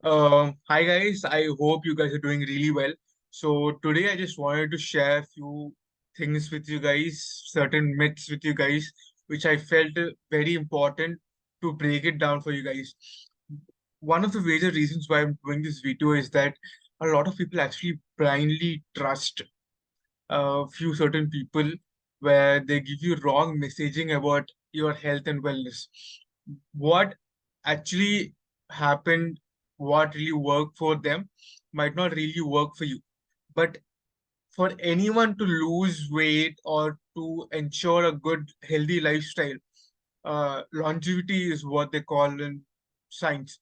Hi guys, I hope you guys are doing really well. So today I just wanted to share a few things with you guys, certain myths with you guys, which I felt very important to break it down for you guys. One of the major reasons why I'm doing this video is that a lot of people actually blindly trust a few certain people where they give you wrong messaging about your health and wellness. What actually happened, what really worked for them, might not really work for you. But for anyone to lose weight or to ensure a good, healthy lifestyle, longevity is what they call in science,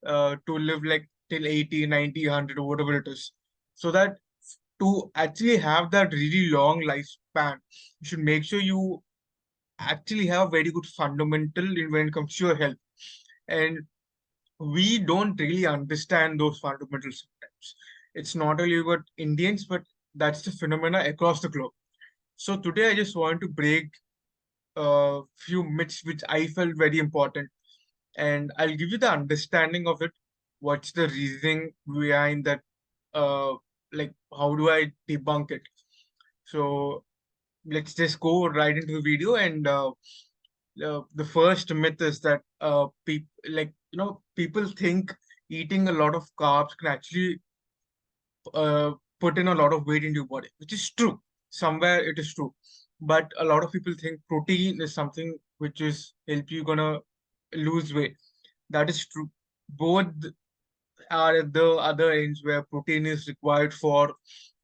to live like till 80, 90, 100, or whatever it is. So that to actually have that really long lifespan, you should make sure you actually have very good fundamental when it comes to your health. And we don't really understand those fundamentals sometimes. It's not only about Indians, but that's the phenomena across the globe. So today I just want to break a few myths which I felt very important, and I'll give you the understanding of it. What's the reasoning behind that? Uh, like how do I debunk it? So let's just go right into the video. And the first myth is that people people think eating a lot of carbs can actually uh, put in a lot of weight into your body, which is true. Somewhere it is true, but a lot of people think protein is something which is help you gonna lose weight. That is true. Both are at the other ends where protein is required for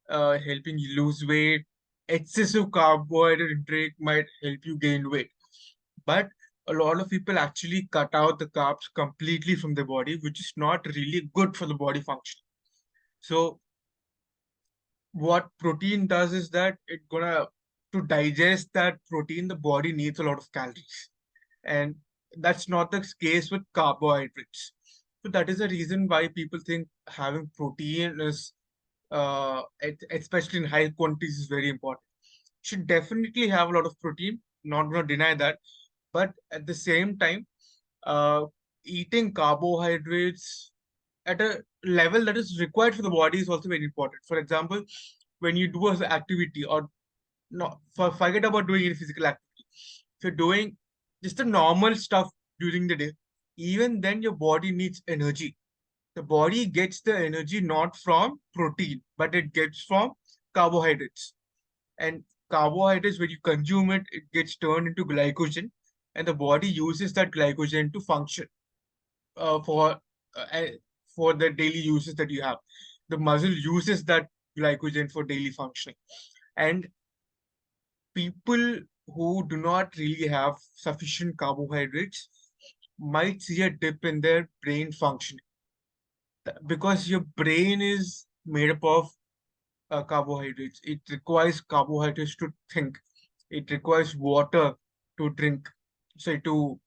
helping you lose weight. Excessive carbohydrate intake might help you gain weight, but a lot of people actually cut out the carbs completely from the body, which is not really good for the body function. So what protein does is that it gonna to digest that protein, the body needs a lot of calories, and that's not the case with carbohydrates. So that is the reason why people think having protein is especially in high quantities is very important. Should definitely have a lot of protein, not gonna deny that, but at the same time, uh, eating carbohydrates at a level that is required for the body is also very important. For example, when you do an activity, or no, forget about doing any physical activity. If you're doing just the normal stuff during the day, even then your body needs energy. The body gets the energy not from protein, but it gets from carbohydrates. And carbohydrates, when you consume it, it gets turned into glycogen, and the body uses that glycogen to function uh, for uh, for the daily uses that you have. The muscle uses that glycogen for daily functioning, and people who do not really have sufficient carbohydrates might see a dip in their brain functioning, because your brain is made up of carbohydrates. It requires carbohydrates to think. It requires water to drink. So to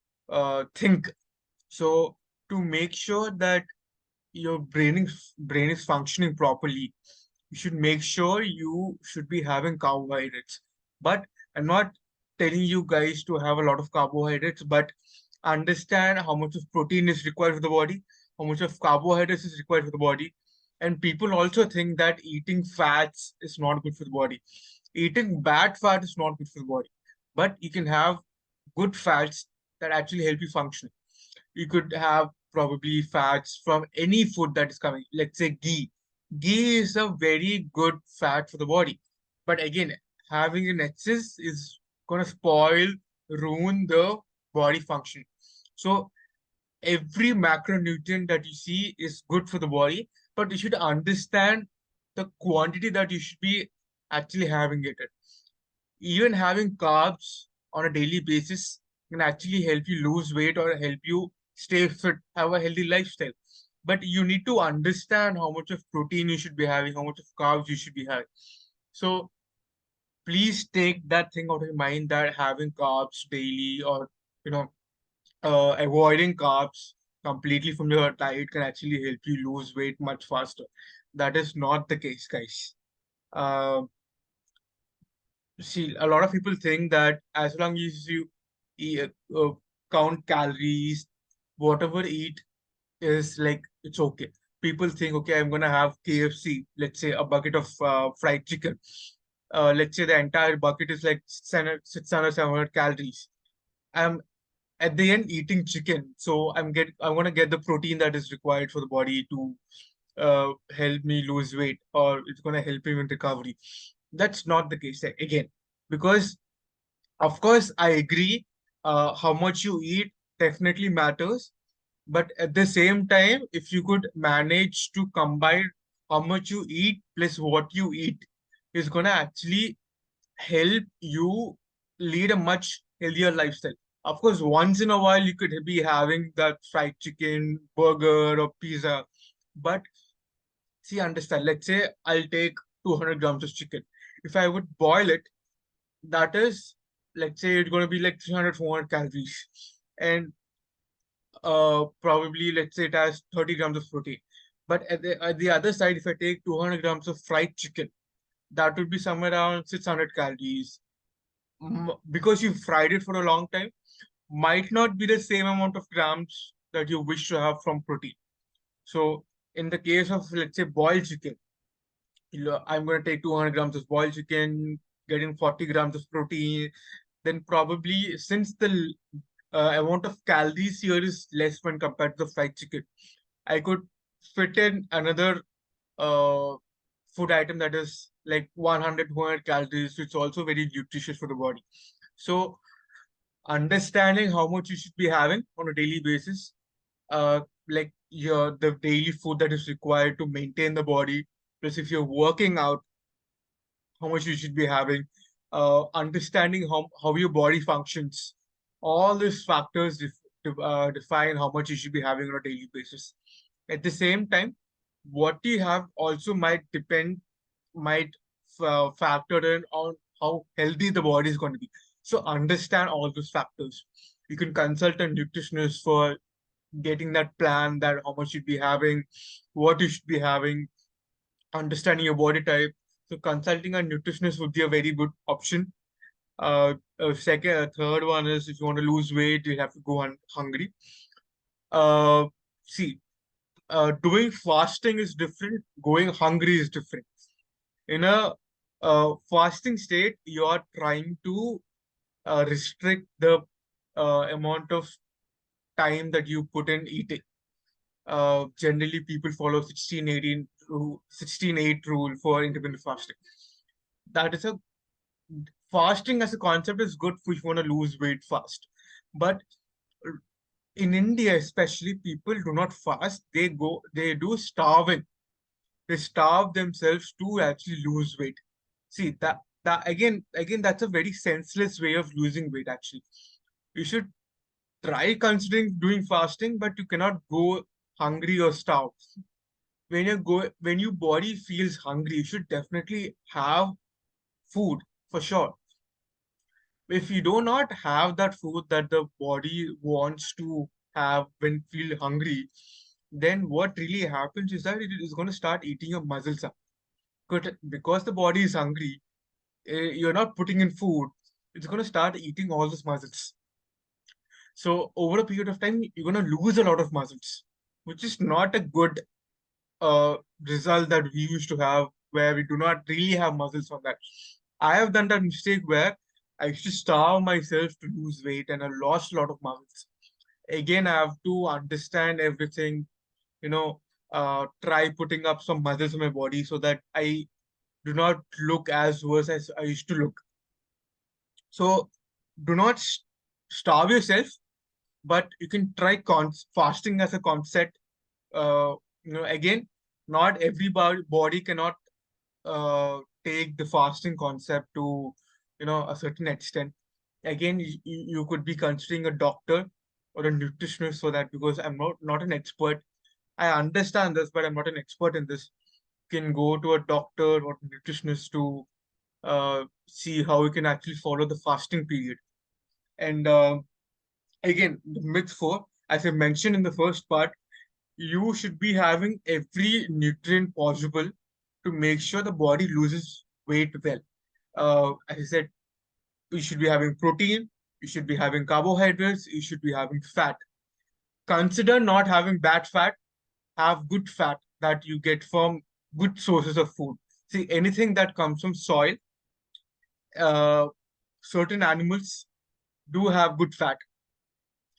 think. So to make sure that your brain is functioning properly, you should make sure you should be having carbohydrates. But I'm not telling you guys to have a lot of carbohydrates, but understand how much of protein is required for the body, how much of carbohydrates is required for the body. And people also think that eating fats is not good for the body. Eating bad fat is not good for the body. But you can have good fats that actually help you function. You could have probably fats from any food that is coming. Let's say ghee. Ghee is a very good fat for the body. But again, having an excess is going to spoil, ruin the body function. So every macronutrient that you see is good for the body, but you should understand the quantity that you should be actually having it at. Even having carbs on a daily basis can actually help you lose weight or help you stay fit, have a healthy lifestyle. But you need to understand how much of protein you should be having, how much of carbs you should be having. So please take that thing out of your mind that having carbs daily, or you know avoiding carbs completely from your diet can actually help you lose weight much faster. That is not the case, guys. Uh, See, a lot of people think that as long as you eat, count calories, whatever eat, is like it's okay. People think, okay, I'm gonna have KFC, let's say a bucket of fried chicken. Let's say the entire bucket is like 600, 700 calories. I'm at the end eating chicken, so I'm gonna get the protein that is required for the body to help me lose weight, or it's gonna help me in recovery. That's not the case again, because of course I agree. How much you eat definitely matters, but at the same time, if you could manage to combine how much you eat plus what you eat, is gonna actually help you lead a much healthier lifestyle. Of course, once in a while you could be having that fried chicken, burger, or pizza, but see, understand. Let's say I'll take 200 grams of chicken. If I would boil it, that is, let's say it's going to be like 300, 400 calories. And probably, let's say it has 30 grams of protein. But at the other side, if I take 200 grams of fried chicken, that would be somewhere around 600 calories. Because you fried it for a long time, might not be the same amount of grams that you wish to have from protein. So, in the case of, let's say, boiled chicken, I'm going to take 200 grams of boiled chicken, getting 40 grams of protein. Then probably, since the amount of calories here is less when compared to the fried chicken, I could fit in another uh, food item that is like 100, 200 calories. So it's also very nutritious for the body. So understanding how much you should be having on a daily basis, like your the daily food that is required to maintain the body. Plus, if you're working out, how much you should be having, understanding how your body functions. All these factors define how much you should be having on a daily basis. At the same time, what you have also might factor in on how healthy the body is going to be. So understand all those factors. You can consult a nutritionist for getting that plan, that how much you'd be having, what you should be having, understanding your body type. So consulting a nutritionist would be a very good option. Third one is if you want to lose weight, you have to go hungry. Uh, see, doing fasting is different. Going hungry is different. In a fasting state, you are trying to restrict the amount of time that you put in eating. Generally, people follow 16-8 rule for intermittent fasting. That is a fasting as a concept is good if you want to lose weight fast. But in India, especially, people do not fast. They do starving. They starve themselves to actually lose weight. See that again, that's a very senseless way of losing weight. Actually, you should try considering doing fasting, but you cannot go hungry or starve. When your body feels hungry, you should definitely have food for sure. If you do not have that food that the body wants to have when feel hungry, then what really happens is that it is going to start eating your muscles up. Because the body is hungry, you're not putting in food, it's going to start eating all those muscles. So over a period of time, you're going to lose a lot of muscles, which is not a good result that we used to have, where we do not really have muscles on that. I have done that mistake where I used to starve myself to lose weight and I lost a lot of muscles. Again, I have to understand everything, try putting up some muscles on my body so that I do not look as worse as I used to look. So do not starve yourself, but you can try fasting as a concept. Again, not body cannot take the fasting concept to a certain extent. Again, you could be considering a doctor or a nutritionist for that, because I'm not an expert. I understand this, but I'm not an expert in this. You can go to a doctor or nutritionist to see how you can actually follow the fasting period. And again, the myth four, as I mentioned in the first part, you should be having every nutrient possible to make sure the body loses weight well. As I said, you should be having protein, you should be having carbohydrates, you should be having fat. Consider not having bad fat, have good fat that you get from good sources of food. See, anything that comes from soil, uh, certain animals do have good fat.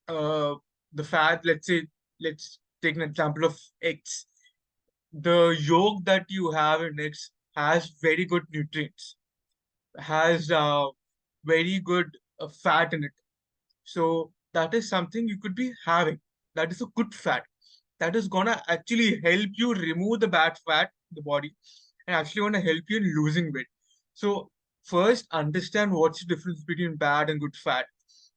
Uh, the fat, let's take an example of eggs. The yolk that you have in eggs has very good nutrients, has very good fat in it. So that is something you could be having. That is a good fat. That is gonna actually help you remove the bad fat in the body and actually gonna help you in losing weight. So first understand what's the difference between bad and good fat.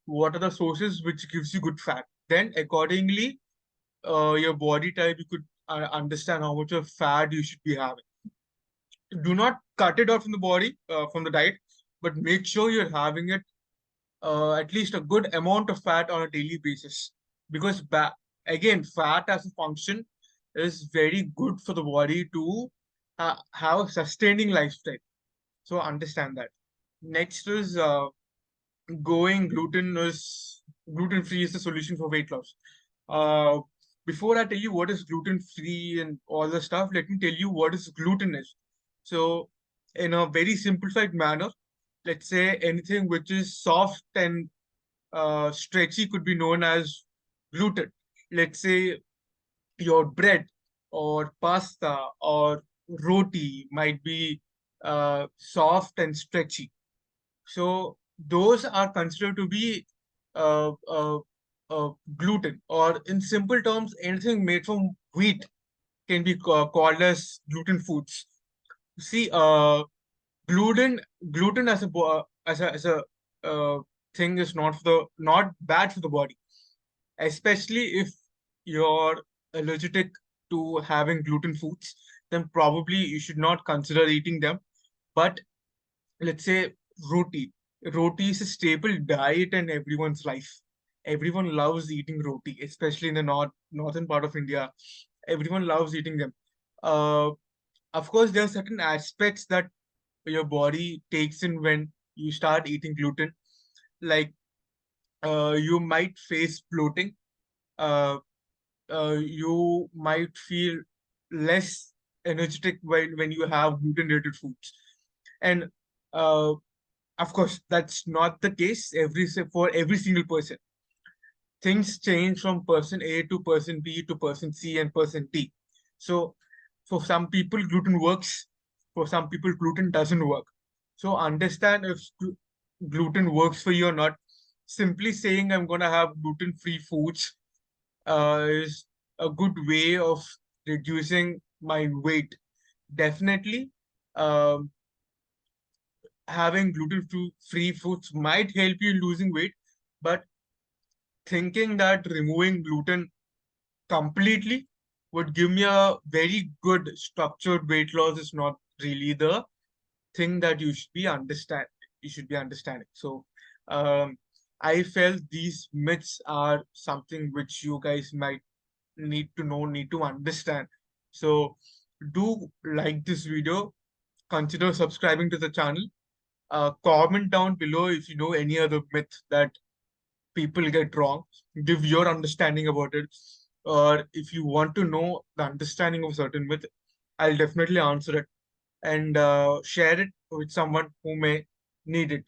What are the sources which gives you good fat? Then accordingly, your body type, you could understand how much of fat you should be having. Do not cut it out from the body, from the diet, but make sure you're having it at least a good amount of fat on a daily basis. Because again, fat as a function is very good for the body to have a sustaining lifestyle. So understand that. Next is going gluten free is the solution for weight loss. Uh, Before I tell you what is gluten free and all the stuff, let me tell you what is gluten is. So, in a very simplified manner, let's say anything which is soft and stretchy could be known as gluten. Let's say your bread or pasta or roti might be soft and stretchy. So those are considered to be uh, uh, gluten, or in simple terms, anything made from wheat can be called as gluten foods. See, gluten gluten as a uh, thing is not bad for the body, especially if you're allergic to having gluten foods. Then probably you should not consider eating them. But let's say roti. Roti is a staple diet in everyone's life. Everyone loves eating roti, especially in the northern part of India. Everyone loves eating them. Uh, of course, there are certain aspects that your body takes in when you start eating gluten. Like you might face bloating. Uh, you might feel less energetic when you have gluten-related foods. And uh, of course, that's not the case for every single person. Things change from person A to person B to person C and person D. So for some people, gluten works. For some people, gluten doesn't work. So understand if gluten works for you or not. Simply saying I'm gonna have gluten-free foods is a good way of reducing my weight. Definitely, um, having gluten-free foods might help you in losing weight, but thinking that removing gluten completely would give me a very good structured weight loss is not really the thing that you should be understanding. So I felt these myths are something which you guys might need to know, need to understand. So do like this video, consider subscribing to the channel. Comment down below if you know any other myth that people get wrong. Give your understanding about it. Or if you want to know the understanding of certain myth, I'll definitely answer it and share it with someone who may need it.